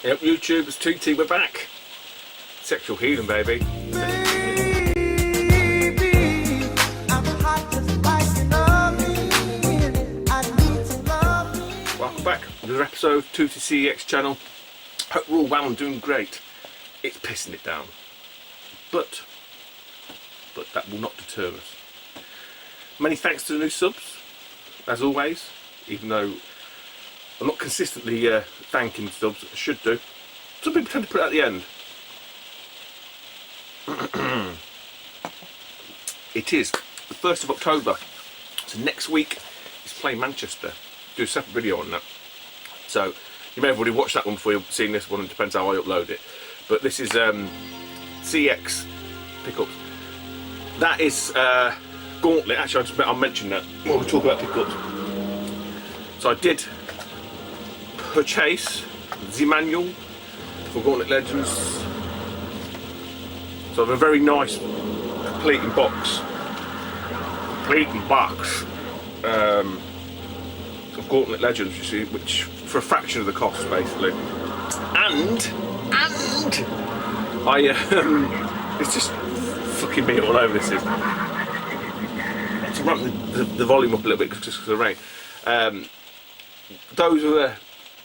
Yep, YouTube, it's TT, we're back. Sexual healing, baby. Welcome back to another episode of TTCEX channel. Hope we're all well and doing great. It's pissing it down. But that will not deter us. Many thanks to the new subs, as always, even though I'm not consistently thanking subs, I should do. Some people tend to put it at the end. It is the 1st of October, so next week is playing Manchester. Do a separate video on that. So you may have already watched that one before you've seen this one, it depends how I upload it. But this is CX pickups. That is Gauntlet. Actually, I'll mention that when we talk about pickups. So I did purchase the manual for Gauntlet Legends. So I have a very nice completing box of Gauntlet Legends, you see, which for a fraction of the cost basically. And I it's just fucking me all over this. To ramp the volume up a little bit just because of the rain. Those with a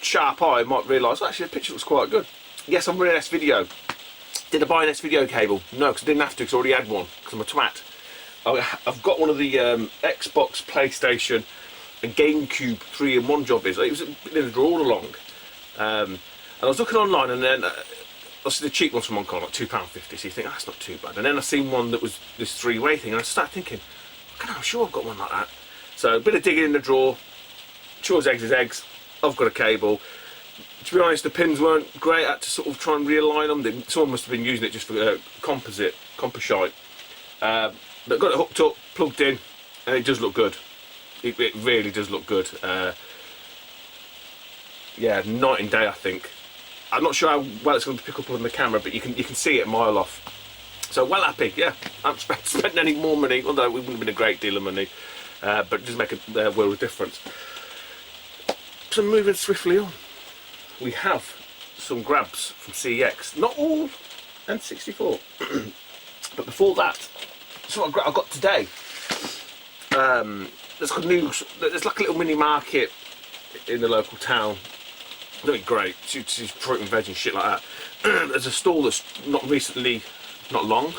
sharp eye might realise actually the picture looks quite good. Yes, I'm running an S-Video. Did I buy an S-Video cable? No, because I didn't have to, because I already had one, because I'm a twat. I've got one of the Xbox, PlayStation and GameCube 3-in-1 job is. It was in the drawer all along. And I was looking online, and then I see the cheap ones from Hong Kong, like £2.50, so you think, oh, that's not too bad. And then I seen one that was this 3-way thing, and I started thinking, I'm sure I've got one like that. So a bit of digging in the drawer, sure as eggs is eggs, I've got a cable. To be honest, the pins weren't great. I had to sort of try and realign them. Someone must have been using it just for composite. But got it hooked up, plugged in, and it does look good. It really does look good. Yeah, night and day, I think. I'm not sure how well it's going to pick up on the camera, but you can see it a mile off. So well happy, yeah. I haven't spent any more money, although it wouldn't have been a great deal of money, but it does make a world of difference. So moving swiftly on, we have some grabs from CEX. Not all N64, but before that, so I got today. There's like a little mini market in the local town. Doing great, it's fruit and veg and shit like that. There's a stall that's not recently, not long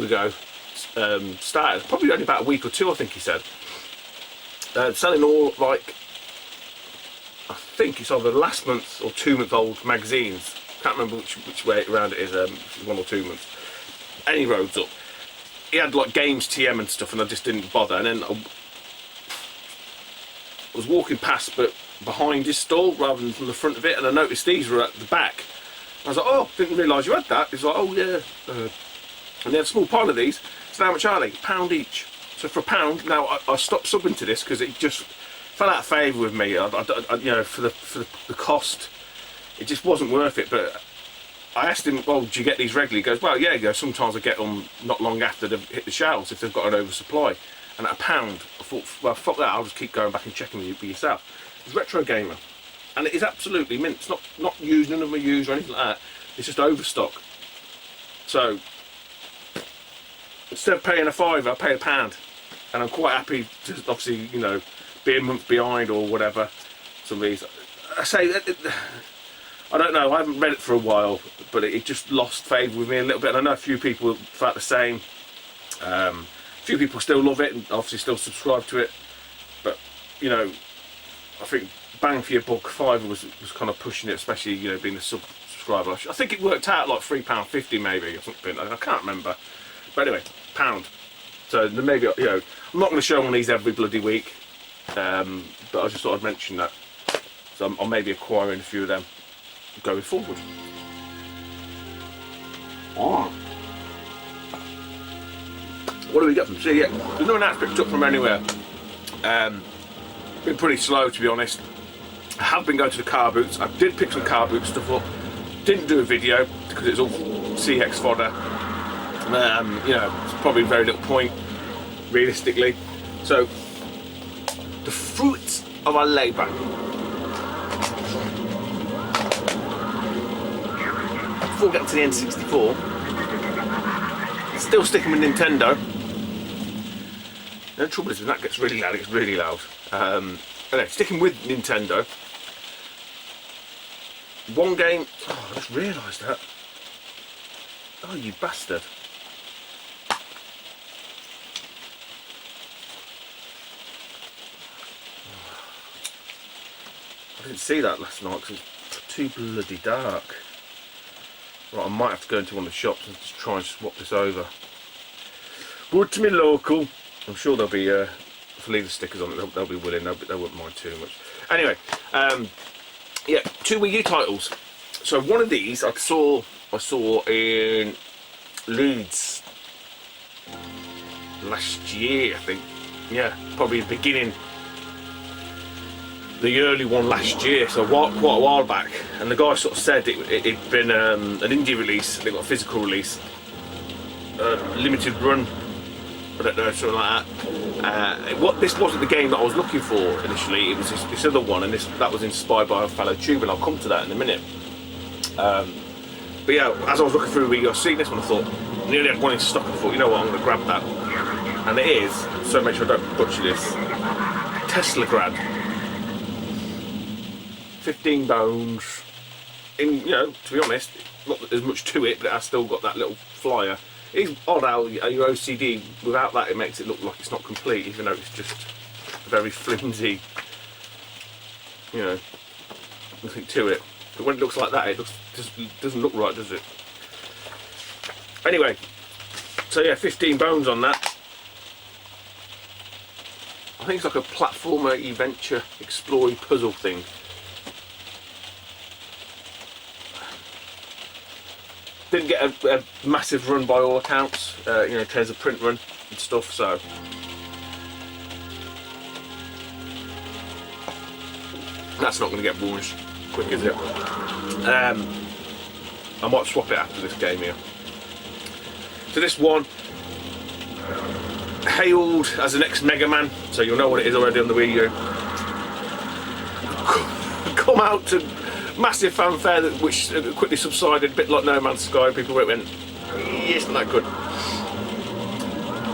ago, started. Probably only about a week or two, I think he said. Selling all, like, I think it's either last month or 2 month old magazines. Can't remember which way around it is, 1 or 2 months. Any roads up. He had like games, TM and stuff, and I just didn't bother. And then I was walking past, but behind his stall rather than from the front of it, and I noticed these were at the back. I was like, oh, didn't realise you had that. He's like, oh yeah. And they had a small pile of these. So how much are they? £1 each. So for £1, now I stopped subbing to this because it just fell out of favour with me. I, you know, for the cost, it just wasn't worth it. But I asked him, well, do you get these regularly? He goes, well, yeah. He goes, sometimes I get them not long after they've hit the shelves if they've got an oversupply. And at £1, I thought, well, fuck that. I'll just keep going back and checking with yourself. It's Retro Gamer, and it is absolutely mint. It's not used, none of them are used or anything like that. It's just overstock. So instead of paying a £5, I pay £1. And I'm quite happy to, obviously, you know, be a month behind or whatever. Some of these, I say, I don't know, I haven't read it for a while, but it just lost favour with me a little bit. And I know a few people felt the same. A few people still love it and obviously still subscribe to it. But, you know, I think bang for your buck, £5 was kind of pushing it, especially, you know, being a subscriber. I think it worked out like £3.50 maybe or something. I can't remember. But anyway, £1. So maybe, you know, I'm not going to show one of these every bloody week, but I just thought I'd mention that. So I'm maybe acquiring a few of them going forward. Oh. What do we get from CEX? There's no announcement picked up from anywhere. Been pretty slow, to be honest. I have been going to the car boots. I did pick some car boot stuff up. Didn't do a video because it's all CEX fodder. You know, it's probably very little point, realistically. So, the fruits of our labour. Before getting to the N64, still sticking with Nintendo. The trouble is when that gets really loud, it gets really loud. Anyway, sticking with Nintendo. One game, oh, I just realised that. Oh, you bastard. I didn't see that last night because it's too bloody dark. Right, I might have to go into one of the shops and just try and swap this over. But to me local, I'm sure they'll be, if I leave the stickers on it, they'll be willing, they won't mind too much. Anyway, yeah, 2 Wii U titles. So one of these I saw in Leeds last year, I think. Yeah, probably the beginning, the early one last year, so quite a while back. And the guy sort of said it'd been an indie release, they got a physical release, limited run, I don't know, something like that. This wasn't the game that I was looking for initially, it was this other one, and that was inspired by a fellow tube, and I'll come to that in a minute. But yeah, as I was looking through Wii U, I was seeing this one, I thought, I nearly had one in stock, I thought, you know what, I'm going to grab that. And it is, so make sure I don't butcher this, Teslagrad. 15 bones. In, you know, to be honest, not that there's much to it, but it has still got that little flyer. It's odd how your OCD, without that, it makes it look like it's not complete, even though it's just very flimsy, you know, nothing to it. But when it looks like that, it just doesn't look right, does it? Anyway, so yeah, 15 bones on that. I think it's like a platformer, adventure, exploring puzzle thing. Didn't get a massive run by all accounts, you know, in terms of print run and stuff, so. That's not going to get boring quick, is it? I might swap it after this game here. So this one, hailed as the next Mega Man, so you'll know what it is already on the Wii U. Come out to massive fanfare, which quickly subsided, a bit like No Man's Sky. People went, yeah, isn't that good?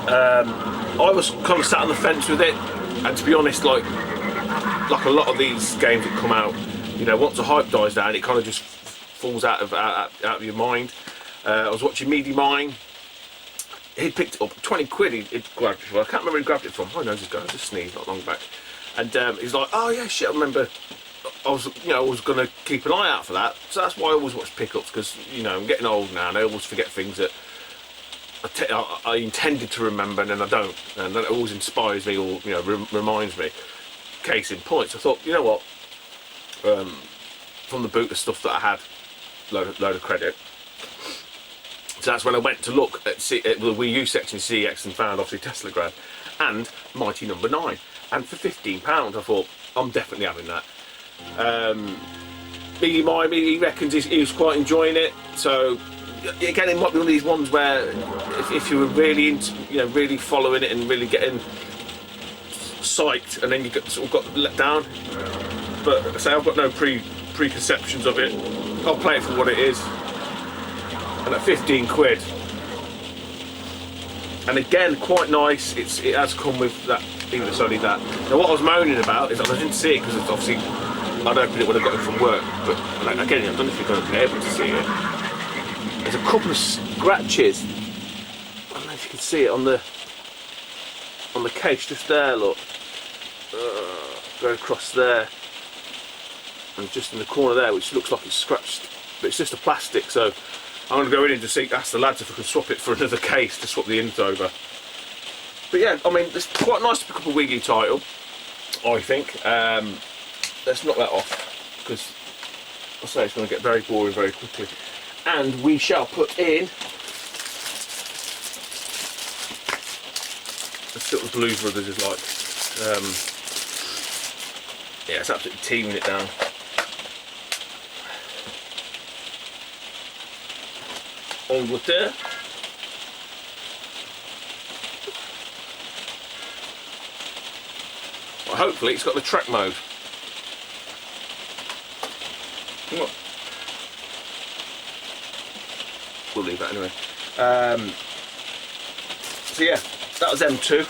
I was kind of sat on the fence with it, and to be honest, like a lot of these games that come out, you know, once the hype dies down, it kind of just falls out of your mind. I was watching Meaty Mine. He picked it up, 20 quid he'd grabbed it from. I can't remember where he grabbed it from. I know this guy, I just sneezed not long back. And he's like, oh yeah, shit, I remember I was going to keep an eye out for that. So that's why I always watch pickups, because, you know, I'm getting old now and I always forget things that I intended to remember and then I don't. And then it always inspires me, or, you know, reminds me. Case in point. So I thought, you know what, from the boot, the stuff that I had, load of credit. So that's when I went to look at the Wii U section, CX, and found obviously Teslagrad and Mighty Number 9. And for £15, I thought, I'm definitely having that. Biggie Mime, he reckons he was quite enjoying it. So again, it might be one of these ones where if you were really into, you know, really following it and really getting psyched, and then you sort of got let down. But I say I've got no preconceptions of it. I'll play it for what it is. And at 15 quid, and again, quite nice. It has come with that, even if it's only that. Now what I was moaning about is that I didn't see it because it's obviously I'd opened it when I got it from work. But like, again, I don't know if you're going to be able to see it. There's a couple of scratches. I don't know if you can see it on the case just there. Look, go across there, and just in the corner there, which looks like it's scratched, but it's just a plastic. So I'm going to go in and just ask the lads if I can swap it for another case to swap the ins over. But yeah, I mean, it's quite nice to pick up a Wii U title, I think. Let's knock that off, because I say it's going to get very boring very quickly. And we shall put in, let's see what the Blues Brothers is like. Yeah, it's absolutely teaming it down. Angleterre. Well, hopefully it's got the track mode. We'll leave that anyway. So yeah, that was M2.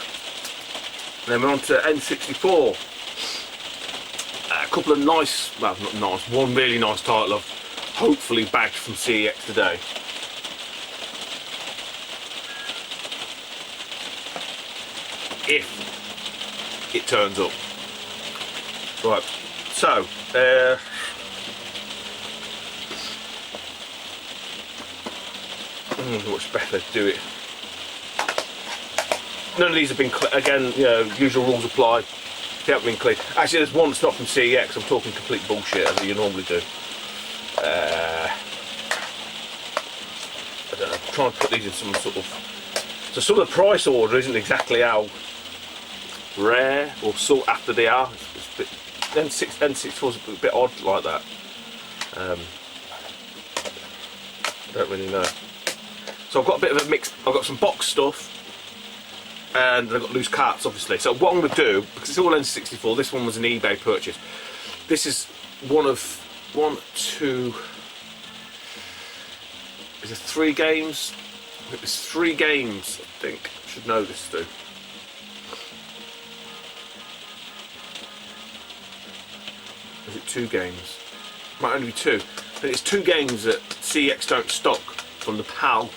And then we're on to N64. A couple of nice, well not nice, one really nice title I've hopefully bagged from CEX today. If it turns up. Right, so what's better to do it. None of these have been again, you know, usual rules apply. They haven't been clean. Actually, there's one that's not from CEX. I'm talking complete bullshit as you normally do. I don't know. I'm trying to put these in some sort of. So some of the price order isn't exactly how rare or sought after they are. It's a bit, N64 is a bit odd like that. I don't really know. So I've got a bit of a mix. I've got some box stuff, and I've got loose carts, obviously. So what I'm going to do, because it's all N64, this one was an eBay purchase. This is one of is there 3 games? I think there's 3 games. I think I should know this too. Is it 2 games? Might only be 2. But it's 2 games that CEX don't stock from the PAL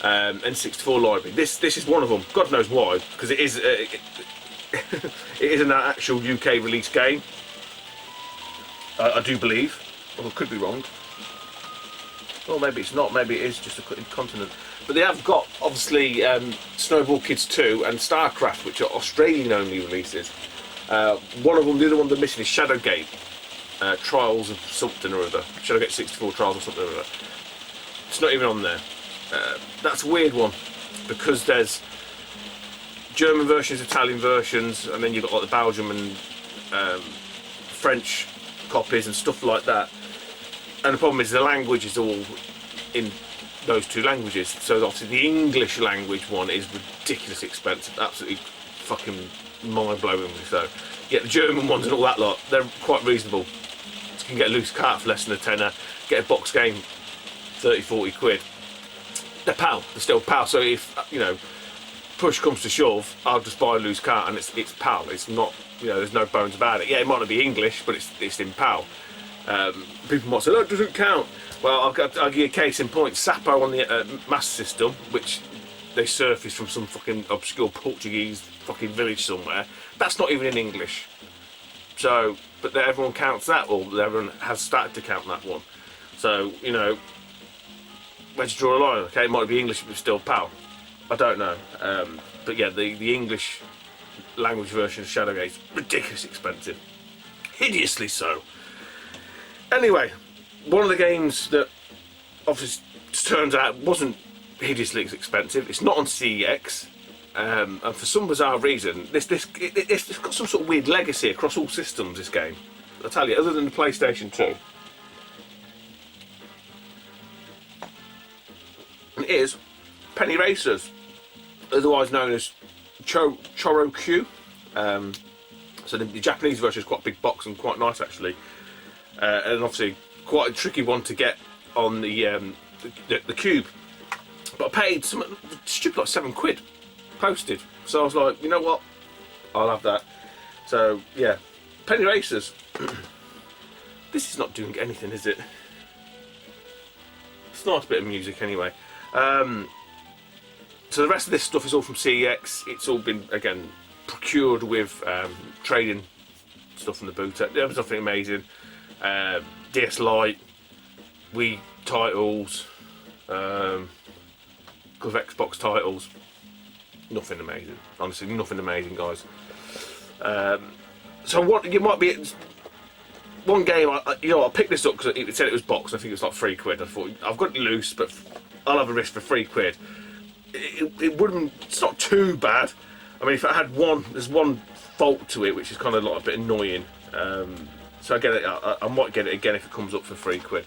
N64 library. This is one of them. God knows why, because it is it is an actual UK release game. I do believe. Well, I could be wrong. Or maybe it's not. Maybe it is just a continent. But they have got obviously Snowball Kids 2 and StarCraft, which are Australian-only releases. One of them, the other one they're missing is Shadowgate Trials of something or other. Shadowgate 64 Trials or something or other. It's not even on there. That's a weird one because there's German versions, Italian versions, and then you've got like the Belgium and French copies and stuff like that. And the problem is the language is all in those 2 languages. So obviously the English language one is ridiculously expensive, absolutely fucking mind-blowingly so. Yet the German ones and all that lot, they're quite reasonable. You can get a loose cart for less than a tenner, get a box game 30-40 quid. They're PAL, they're still PAL, so if, you know, push comes to shove, I'll just buy a loose cart and it's PAL. It's not, you know, there's no bones about it. Yeah, it might not be English, but it's in PAL. People might say, oh, it doesn't count. Well, I'll give you a case in point. Sapo on the Master System, which they surfaced from some fucking obscure Portuguese fucking village somewhere, that's not even in English. So, but everyone counts that, or everyone has started to count that one. So, you know, where'd you draw a line? Okay, it might be English, but it's still PAL. I don't know. But yeah, the English language version of Shadowgate is ridiculously expensive. Hideously so. Anyway, one of the games that obviously turns out wasn't hideously expensive. It's not on CEX, and for some bizarre reason, it's got some sort of weird legacy across all systems. This game, I tell you, other than the PlayStation 2, and it is Penny Racers, otherwise known as Choro Q. So the Japanese version is quite a big box and quite nice actually. And obviously quite a tricky one to get on the cube, but I paid some stupid like £7 posted, so I was like, you know what, I'll have that. So yeah, Penny Racers. This is not doing anything, is it? It's a nice bit of music anyway. So the rest of this stuff is all from CEX. It's all been again procured with trading stuff from the boot. There was nothing amazing. DS Lite, Wii titles, couple of Xbox titles. Nothing amazing, honestly, nothing amazing, guys. So what you might be one game. I picked this up because it said it was boxed. I think it was like £3. I thought I've got it loose, but I'll have a risk for £3. It wouldn't. It's not too bad. I mean, if I had one, there's one fault to it, which is kind of like a bit annoying. So I get it. I might get it again if it comes up for £3. But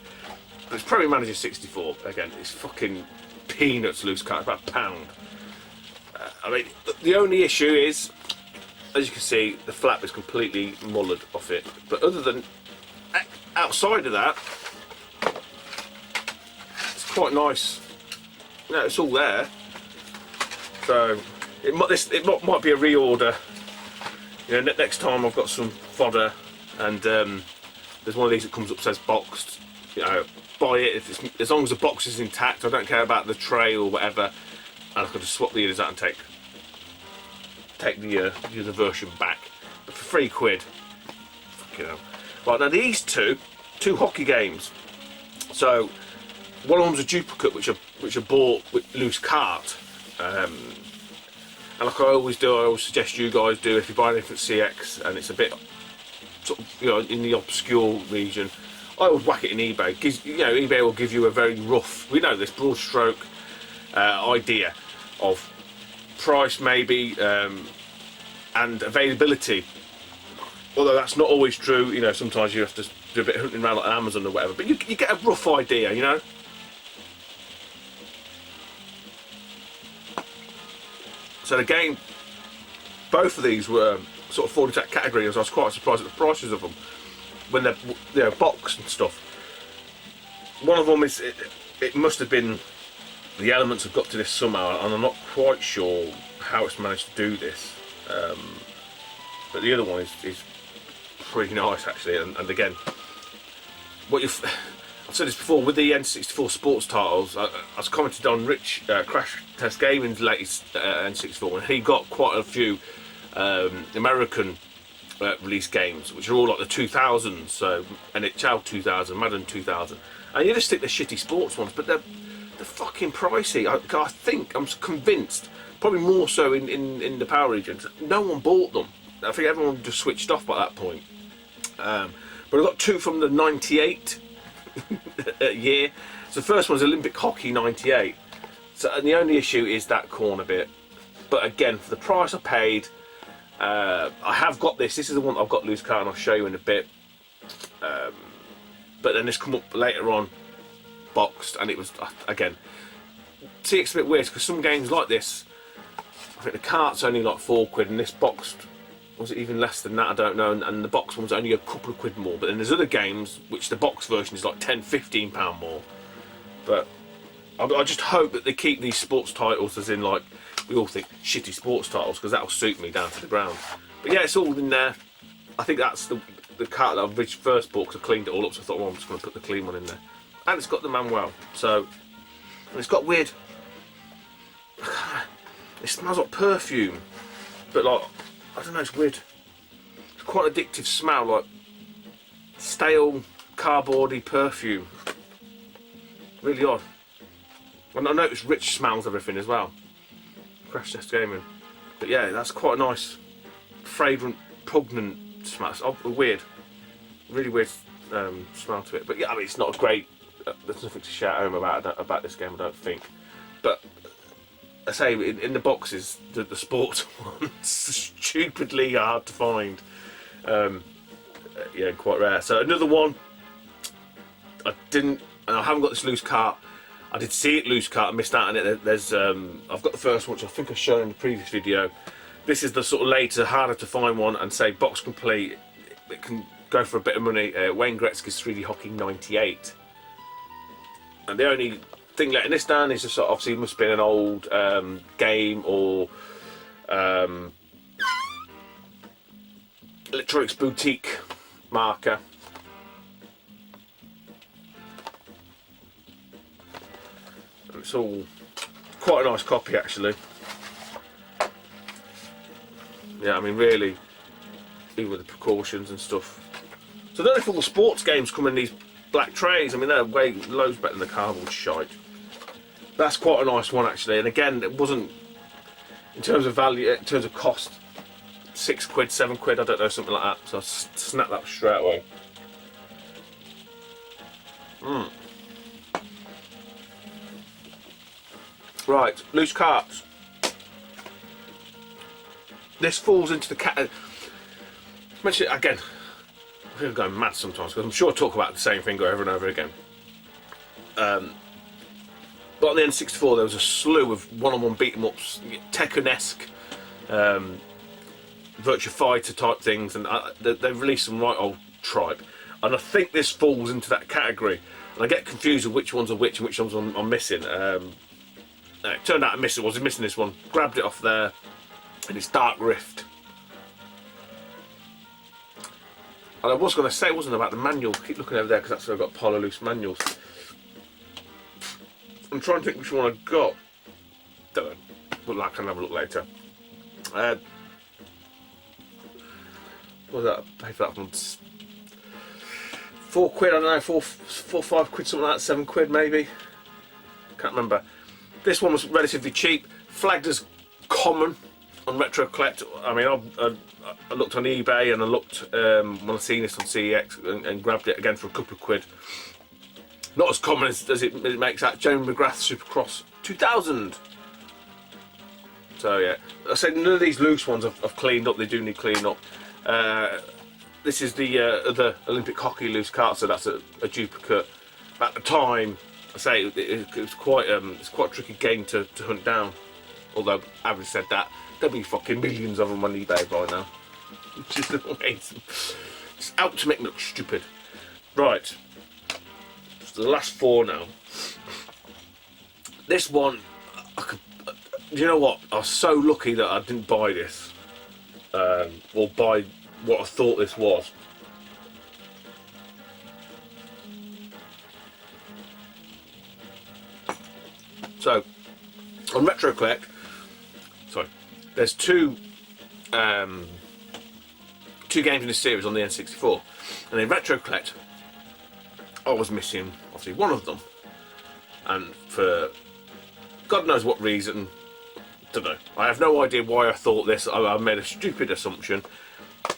it's Premier Manager 64 again. It's fucking peanuts loose card, about £1. I mean, the only issue is, as you can see, the flap is completely mullered off it. But other than outside of that, it's quite nice. You know, it's all there. So it might be a reorder. You know, next time I've got some fodder, and there's one of these that comes up says boxed. You know, buy it if it's, as long as the box is intact. I don't care about the tray or whatever, and I can just swap the ears out and take the other version back. But for £3, fucking hell. Right, now these two hockey games. So one of them's a duplicate which I bought with loose cart. And like I always do, I always suggest you guys do, if you buy anything at CX and it's a bit sort of, you know, in the obscure region, I would whack it in eBay. You know, eBay will give you a very rough, we know this, broad stroke idea of price maybe, and availability. Although that's not always true, you know, sometimes you have to do a bit of hunting around like Amazon or whatever, but you get a rough idea, you know. So again, both of these were sort of fall into that category, as I was quite surprised at the prices of them when they're, you know, boxed and stuff. One of them is, it must have been, the elements have got to this somehow, and I'm not quite sure how it's managed to do this. But the other one is pretty nice actually, and again, I've said this before, with the N64 sports titles, I was commented on Rich Crash Test Gaming's latest N64, and he got quite a few American release games, which are all like the 2000s, so NHL 2000, Madden 2000, and you just think they're shitty sports ones, but they're fucking pricey. I think, I'm convinced, probably more so in the Power regions, no one bought them. I think everyone just switched off by that point. But I got two from the 98 year. So the first one's Olympic Hockey 98. So, and the only issue is that corner bit. But again, for the price I paid, I have got this. This is the one I've got loose card, and I'll show you in a bit. But then this come up later on, boxed, and it was again. See, it's a bit weird because some games like this, I think the cart's only like £4, and this boxed, was it even less than that? I don't know. And the box one's only a couple of quid more. But then there's other games which the box version is like £10–15 more. But I just hope that they keep these sports titles, as in, like, we all think shitty sports titles, because that'll suit me down to the ground. But yeah, it's all in there. I think that's the cart that I've first bought, because I cleaned it all up, so I thought, well, I'm just going to put the clean one in there. And it's got the manual, so, and it's got weird, it smells like perfume, but like, I don't know, it's weird. It's quite an addictive smell, like stale, cardboardy perfume. Really odd. And I noticed Rich smells everything as well. Crash Test Gaming. But yeah, that's quite a nice, fragrant, pungent smell. It's weird. Really weird smell to it. But yeah, I mean, it's not a great, there's nothing to shout home about this game, I don't think. But I say, in the boxes, the sports ones, stupidly hard to find. Yeah, quite rare. So another one, I haven't got this loose cart. I did see it loose cart, I missed out on it. There's, I've got the first one, which I think I've shown in the previous video. This is the sort of later, harder to find one, and say box complete. It can go for a bit of money. Wayne Gretzky's 3D Hockey 98. And the only thing letting this down is just obviously it must have been an old game or Electronics Boutique marker. And it's all quite a nice copy actually. Yeah, I mean really, even with the precautions and stuff. So I don't know if all the sports games come in these black trays. I mean, they're way loads better than the cardboard shite. That's quite a nice one actually, and again, it wasn't, in terms of value, in terms of cost, £6, £7, I don't know, something like that. So I snapped that straight away. Right, loose carts. This falls into the cat. Mention it again. I think I'm going mad sometimes because I'm sure I talk about the same thing over and over again. But on the N64 there was a slew of one-on-one beat-em-ups, Tekken-esque, Virtua Fighter type things, and they released some right old tripe. and I think this falls into that category. And I get confused with which ones are which and which ones I'm missing. It turned out I was missing this one. Grabbed it off there, and it's Dark Rift. And I was going to say it wasn't about the manual. Keep looking over there because that's where I've got Polar Loose manuals. I'm trying to think which one I got. Don't know. But I can have a look later. What was that? I paid for that one. £4, I don't know, 5 quid, something like that, 7 quid maybe. Can't remember. This one was relatively cheap, flagged as common on Retro Collect. I mean, I looked on eBay and I looked when I seen this on CEX and grabbed it again for a couple of quid. Not as common as it makes out. Jeremy McGrath Supercross 2000. So yeah, I said none of these loose ones I've cleaned up. They do need cleaning up. This is the Olympic hockey loose cart, so that's a duplicate. At the time, I say it was quite it's quite a tricky game to hunt down. Although, having said that, there'll be fucking millions of them on eBay by now. Which is amazing. It's out to make me look stupid. Right, so the last 4 now. This one, you know what? I was so lucky that I didn't buy this, or buy what I thought this was. So, on Retro Collect, sorry, there's two games in this series on the N64, and in Retro Collect, I was missing obviously one of them, and for God knows what reason, don't know. I have no idea why I thought this. I made a stupid assumption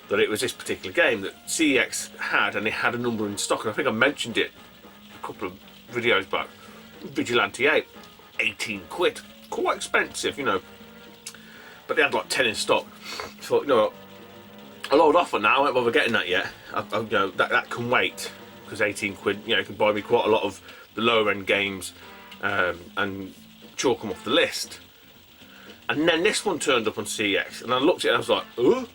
that it was this particular game that CEX had, and they had a number in stock, and I think I mentioned it a couple of videos back. Vigilante 8, 18 quid, quite expensive, you know, but they had like 10 in stock. So, you know what, I'll hold off on that. I won't bother getting that yet. You know, that can wait, because 18 quid, you know, can buy me quite a lot of the lower end games, and chalk them off the list. And then this one turned up on CEX, and I looked at it and I was like, oh.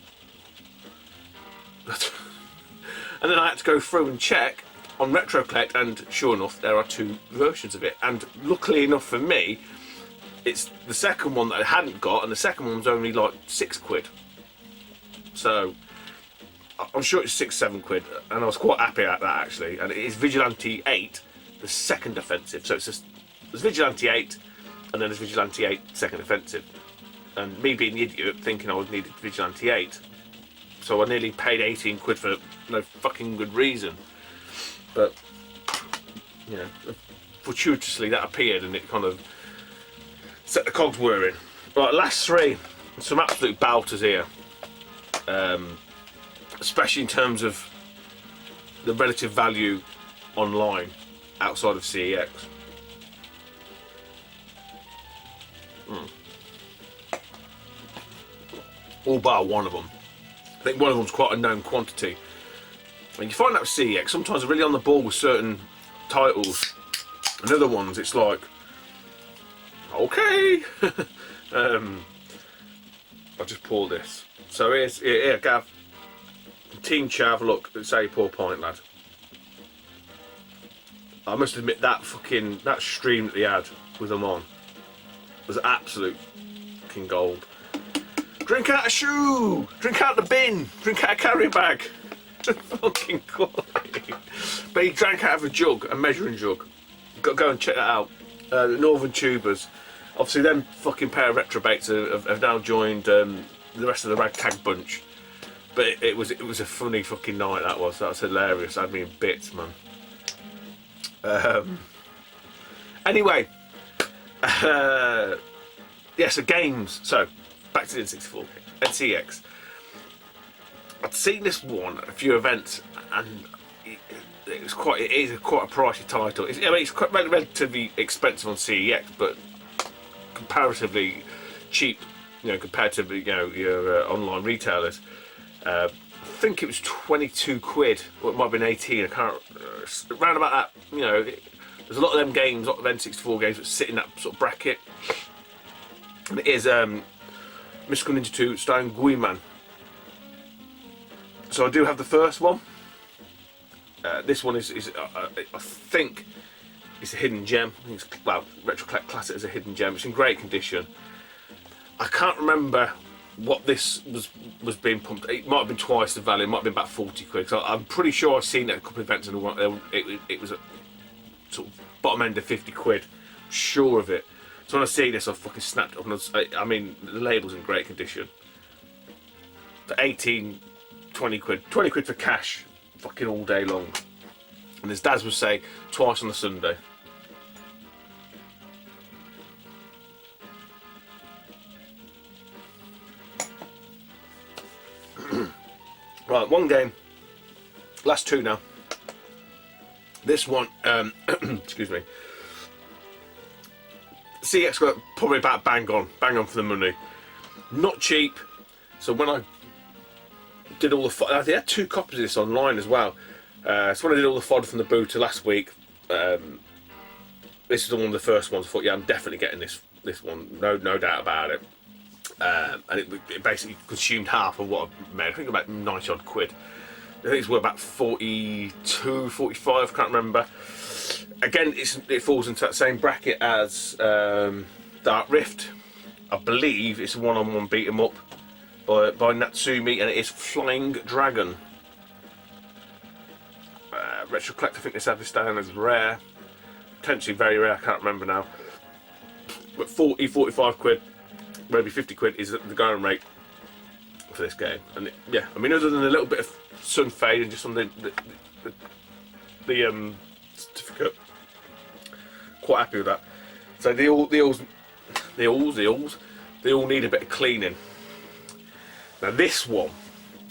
And then I had to go through and check on Retro Collect, and sure enough, there are 2 versions of it. And luckily enough for me, it's the second one that I hadn't got, and the second one was only like 6 quid. So I'm sure it's 6-7 quid, and I was quite happy at that actually. And it is Vigilante 8, the second offensive. So there's Vigilante 8, and then there's Vigilante 8 second offensive. And me being the idiot, thinking I would need Vigilante 8. So I nearly paid 18 quid for no fucking good reason. But, you know, fortuitously that appeared and it kind of set the cogs whirring. Right, last 3. Some absolute belters here. Especially in terms of the relative value online outside of CEX. All bar one of them. I think one of them's quite a known quantity. And you find that with CEX, sometimes they're really on the ball with certain titles, and other ones it's like, okay. I'll just pour this. So here, Gav, Team Chav, look, say poor pint, lad. I must admit that stream that they had with them on was absolute fucking gold. Drink out a shoe, drink out the bin, drink out a carry bag. Fucking quality. But he drank out of a jug, a measuring jug. Go and check that out. The Northern Tubers. Obviously, them fucking pair of retrobates have now joined the rest of the ragtag bunch. But it was a funny fucking night. That was hilarious. Had me in bits, man. Anyway, yeah. So games. So back to the N64 and CX. I'd seen this one at a few events, and it is quite a pricey title. I mean, it's quite relatively expensive on CEX, but comparatively cheap, you know, compared to your online retailers. I think it was 22 quid, or it might have been 18. I can't. Around about that, you know. There's a lot of them games, a lot of N64 games that sit in that sort of bracket. And it is Mystical Ninja 2 starring Guiman. So I do have the first one. This one is I think it's a hidden gem. I think it's, well, Retro Collect class it as a hidden gem. It's in great condition. I can't remember what this was being pumped. It might have been twice the value. It might have been about 40 quid. So I'm pretty sure I've seen it at a couple of events and it was at sort of bottom end of 50 quid. I'm sure of it. So when I see this, I fucking snapped it up. And I mean, the label's in great condition. For 18, 20 quid. 20 quid for cash, fucking all day long. And as Daz would say, twice on a Sunday. Right, one game, last two now. This one, excuse me. Cexual probably about bang on for the money. Not cheap. So when I did all the, they had 2 copies of this online as well. So when I did all the fodder from the booter last week, this is one of the first ones. I thought, yeah, I'm definitely getting this one, no doubt about it. And it basically consumed half of what I made. I think about 90 odd quid. I think it's worth about 42, 45, can't remember. Again, it falls into that same bracket as Dark Rift. I believe it's a one-on-one beat 'em up by Natsumi, and it is Flying Dragon. Retro Collect, I think this has down as rare, potentially very rare, I can't remember now. But 40, 45 quid, maybe 50 quid is the going rate for this game. And yeah, I mean, other than a little bit of sun fade and just on the certificate, quite happy with that. So they all need a bit of cleaning. Now this one,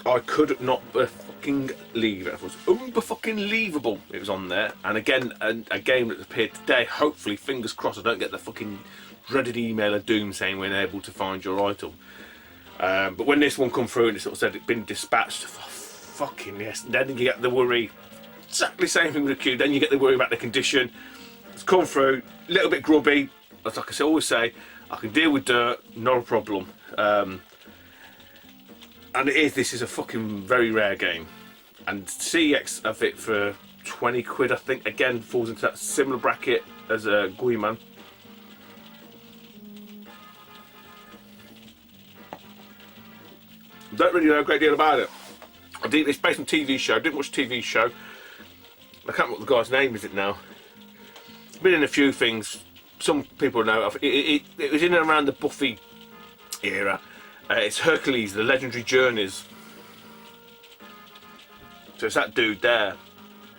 I could not fucking leave it. It was fucking leavable. It was on there, and again, a game that appeared today. Hopefully, fingers crossed, I don't get the fucking dreaded email of doom saying we're unable to find your item. But when this one come through and it sort of said it'd been dispatched, fucking yes. Then you get the worry. Exactly the same thing with the queue. Then you get the worry about the condition. It's come through, a little bit grubby. As like I always say, I can deal with dirt, not a problem. And this is a fucking very rare game. And CX of it for 20 quid, I think, again falls into that similar bracket as a Guiman. Don't really know a great deal about it. It's based on a TV show. I didn't watch a TV show. I can't remember what the guy's name is it now. Been in a few things. Some people know. It was in and around the Buffy era. It's Hercules, the Legendary Journeys. So it's that dude there.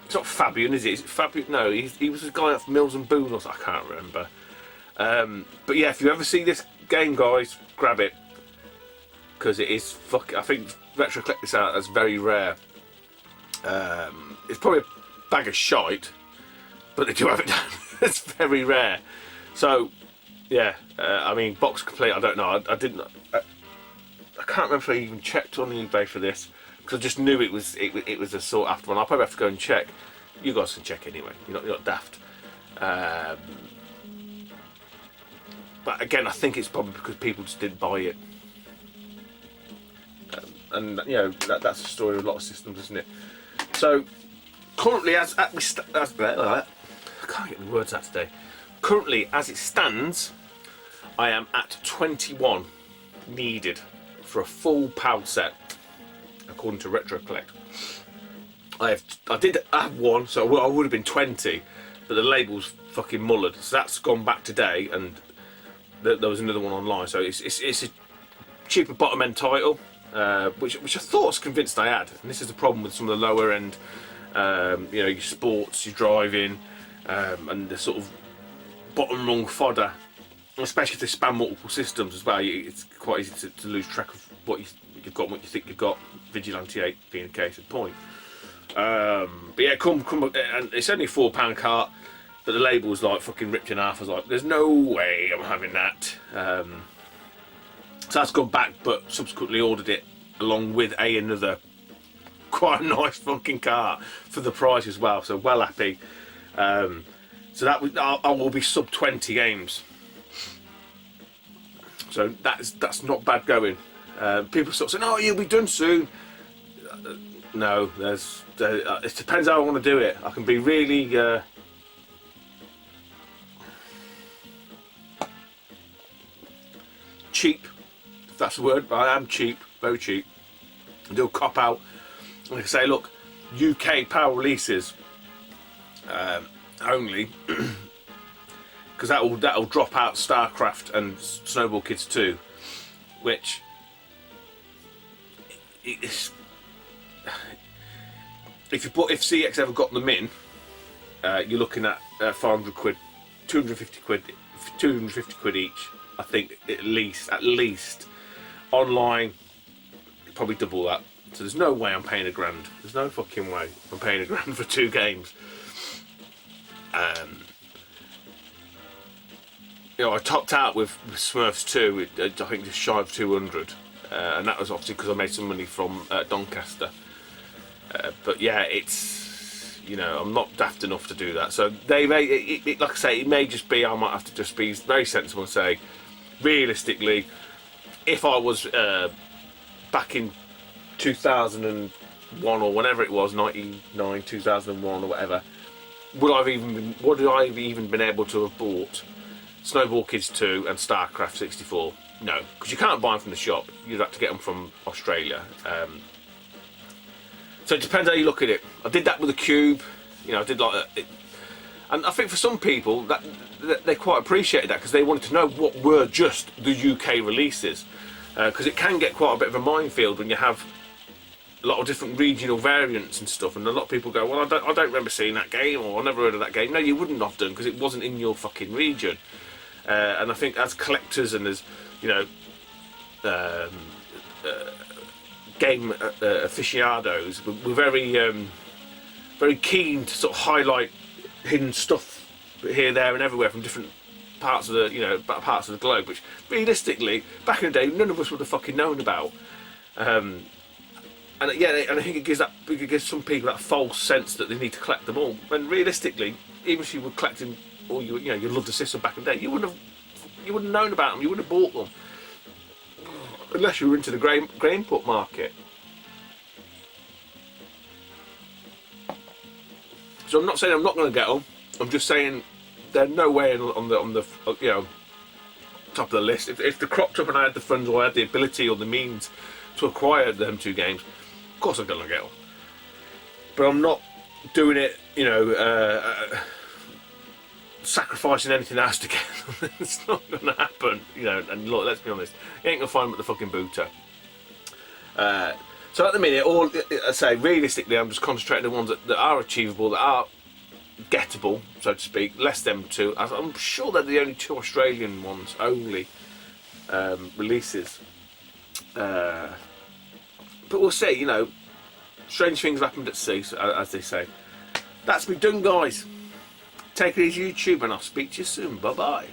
It's not Fabian, is it? Is it Fabian? No, he was the guy off Mills and Boon, or something. I can't remember. But yeah, if you ever see this game, guys, grab it. Because it is I think Retro Collect this out as very rare. It's probably a bag of shite, but they do have it down. It's very rare. So yeah, I mean, box complete. I don't know. I didn't. I can't remember if I even checked on eBay for this because I just knew it was a sought after one. I'll probably have to go and check. You guys can check anyway. You're not daft. But again, I think it's probably because people just didn't buy it. And you know that's the story of a lot of systems, isn't it? So currently, I can't get the words out today. Currently, as it stands, I am at 21 needed for a full PAL set, according to Retro Collect. I did have one, so I would have been 20, but the label's fucking mullered, so that's gone back today, and there was another one online. So it's a cheaper bottom end title. Which I thought I was convinced I had, and this is the problem with some of the lower end, you know, your sports, your driving, and the sort of bottom rung fodder, especially if they span multiple systems as well. It's quite easy to lose track of what you've got and what you think you've got. Vigilante 8 being a case in point. But yeah, come, and it's only a £4 cart, but the label was like fucking ripped in half. I was like, there's no way I'm having that. So that's gone back, but subsequently ordered it along with another quite a nice fucking car for the price as well. So well happy. So that I will be sub 20 games. So that's not bad going. People sort of saying, "Oh, you'll be done soon." No, there's It depends how I want to do it. I can be really cheap, if that's the word, but I am cheap, very cheap. And do a cop out. And I can say, look, UK power releases only, because that'll drop out StarCraft and Snowball Kids 2, which is, if CX ever got them in, you're looking at 500 quid, 250 quid each. I think at least online, probably double that. So there's no way I'm paying £1,000. There's no fucking way I'm paying £1,000 for 2 games. You know, I topped out with Smurfs 2, I think just shy of 200, and that was obviously because I made some money from Doncaster. But yeah, it's, you know, I'm not daft enough to do that. So they may, like I say, it may just be, I might have to just be very sensible and say, realistically, if I was back in 2001 or whenever it was, 99, 2001 or whatever, would I have even been able to have bought Snowball Kids 2 and StarCraft 64? No, because you can't buy them from the shop. You'd have to get them from Australia. So it depends how you look at it. I did that with a Cube. You know, I did like it, and I think for some people that they quite appreciated that, because they wanted to know what were just the UK releases, because it can get quite a bit of a minefield when you have a lot of different regional variants and stuff, and a lot of people go, well, I don't remember seeing that game, or I never heard of that game. No, you wouldn't have done, because it wasn't in your fucking region. And I think as collectors and as, you know, game aficionados, we're very keen to sort of highlight hidden stuff here, there, and everywhere from different parts of the, you know, parts of the globe, which realistically, back in the day, none of us would have fucking known about. And yeah, and I think it gives some people that false sense that they need to collect them all. When realistically, even if you were collecting, or you know, you loved the system back in the day, you wouldn't have known about them. You wouldn't have bought them unless you were into the grain put market. So I'm not saying I'm not going to get them. I'm just saying they're no way on the you know, top of the list. If they cropped up and I had the funds, or I had the ability or the means to acquire them 2 games, of course I'm going to get them. But I'm not doing it, you know, sacrificing anything else to get them. It's not going to happen, you know. And look, let's be honest, you ain't going to find them at the fucking booter. So at the minute, I say realistically, I'm just concentrating on the ones that are achievable, that are gettable, so to speak. Less them 2. I'm sure they're the only 2 Australian ones only releases. But we'll see, you know, strange things happened at sea, as they say. That's me done, guys. Take it easy, YouTube, and I'll speak to you soon. Bye bye.